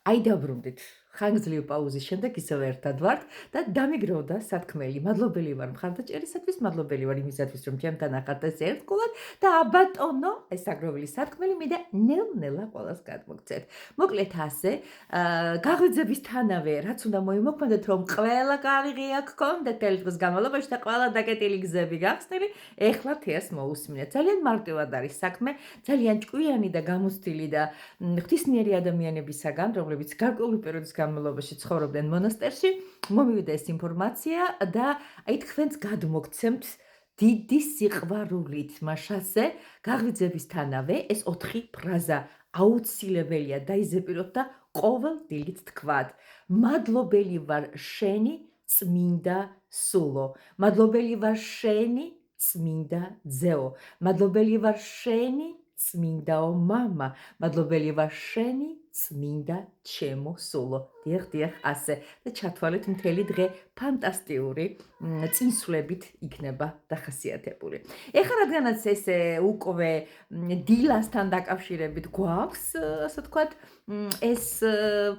აი დაბრუნდით. ხანგრძლივი პაუზის შემდეგ ისევ ერთად ვართ და დამიგროვდა სათქმელი. მადლობელი ვარ მხარდაჭერისათვის, მადლობელი ვარ იმისათვის, რომ ჩემთან ახართ ეს ერთგულად და აბატონო, ეს აგროვილი სათქმელი მინდა ნელ-ნელა ყველას გადმოგცეთ. მოკლედ ასე, გაღვიძებისთანავე, რაც უნდა მოიმოქმედოთ, რომ ყველა კარიღია გქონდეთ მთელი დღის განმავლობაში და ყველა დაკეტილი გზები გახსნილი, ეხლა თეას მოусმინეთ. ძალიან მარტივად არის საქმე, ძალიან ჭკვიანი და გამოცდილი და ღვთისმიერი ადამიანებისაგან, რომლებიც გარკვეული პერიოდის განმავლობაში ცხოვრობდნენ მონასტერში, მომივიდა ეს ინფორმაცია და აი თქვენს გადმოგცემთ დიდი სიყვარულით მაშასე გაღვიძებისთანავე ეს 4 ფრაზა აუცილებელია დაიზეპიროთ და ყოველ დილით თქვათ. მადლობელი ვარ შენი წმინდა სულო. მადლობელი ვარ შენი წმინდა ძეო. მადლობელი ვარ შენი წმინდაო მამა. მადლობელი ვარ შენი წმინდა ჩემო სულო. დიახ, ასე და ჩათვალეთ მთელი დღე ფანტასტიკური წინსვლებით იქნება დახასიათებული. ეხლა რადგანაც ესე უკვე დილასთან დაკავშირებით გვაქვს, ასე ვთქვათ, ეს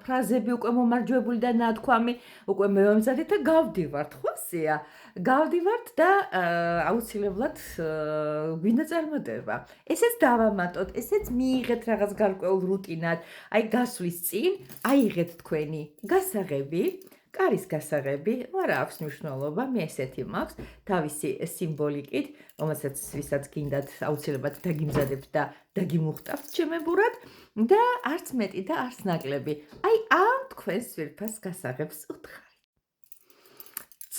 ფრაზები უკვე მომარჯვებული და ნათქვამი უკვე მევამზადეთ და გავდივართ, ხო სია? გავდივართ და აუცილებლად გვინდა წარმატება. ესეც დავამატოთ, ესეც მიიღეთ რაღაც გარკვეულ რუტინად. აი გასვლის წინ აიღეთ თქვენი გასაღები, კარის გასაღები, არა აქვს მნიშვნელობა, მე ესეთი მაქვს, თავისი სიმბოლიკით, რომელსაც ვისაც გინდათ აუცილებლად დაგიმზადებთ და დაგიმუხტავთ ჩემებურად და არც მეტი და არც ნაკლები. აი ამ თქვენს ძვირფას გასაღებს უთხარით.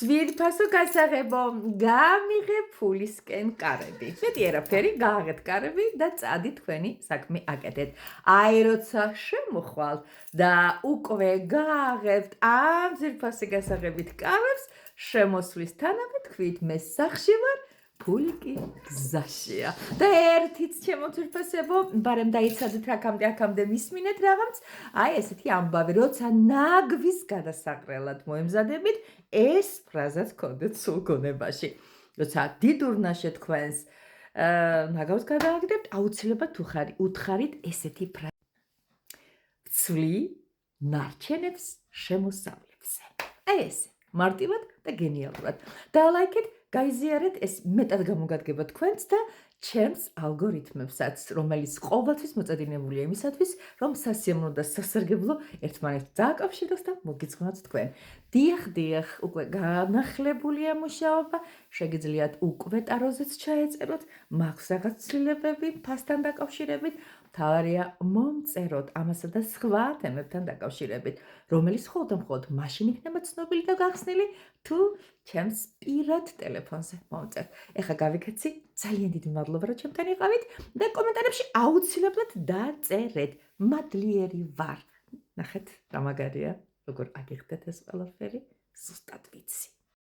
ძვირფასო გასაღებო, გამიღე ფულისკენ კარები. მეტი არაფერი, გააღეთ კარები და წადი თქვენი საქმე აკეთეთ. აი როცა შემოხვალ და უკვე გააღებთ ამ ძვირფასი გასაღებით კარებს, შემოსვლისთანავე თქვით მე სახში ვარ, ფული კი გზაშია. და ერთიც ჩემო ძვირფასებო, ბარემ დაიცადეთ აქამდე მისმინეთ რაღაც, აი ესეთი ამბავი, როცა ნაგვის გადასაყრელად მოემზადებით, ეს ფრაზაც გქონდეთ სულ გონებაში. როცა დიდ ურნაშე თქვენს ნაგავს გადააგდებთ, აუცილებლად უთხარით ესეთი ფრაზა. ვცვლი ნარჩენებს შემოსავლებზე. აი ესე, მარტივად და გენიალურად. დალაიქეთ, გაიზიარეთ, ეს მეტად გამოგადგება თქვენს და ჩემს ალგორითმებსაც, რომელიც ყოველთვის მოწადინებულია იმისათვის, რომ სასიამოვნო და სასარგებლო ერთმანეთს დააკავშიროს და მოგიწყნოთ თქვენ. დიახ, უკვე განახლებულია მუშაობა, შეგიძლიათ უკვე ტაროზეც ჩაეწეროთ, მაქვს რაღაც ცვლილებები ფასთან დაკავშირებით, მთავარია მომწეროთ ამასა და სხვა თემებთან დაკავშირებით, რომელიც მხოლოდ მაშინ იქნება ცნობილი და გახსნილი, თუ ჩემს პირად ტელეფონზე მომწერთ. ეხლა გავიქეცი, ძალიან დიდი მადლობა, რომ ჩემთან იყავით და კომენტარებში აუცილებლად დაწერეთ. მადლიერი ვარ. ნახეთ, რა მაგარია, როგორ აგიხდეთ ეს ყველაფერი, ზუსტად ვიცი.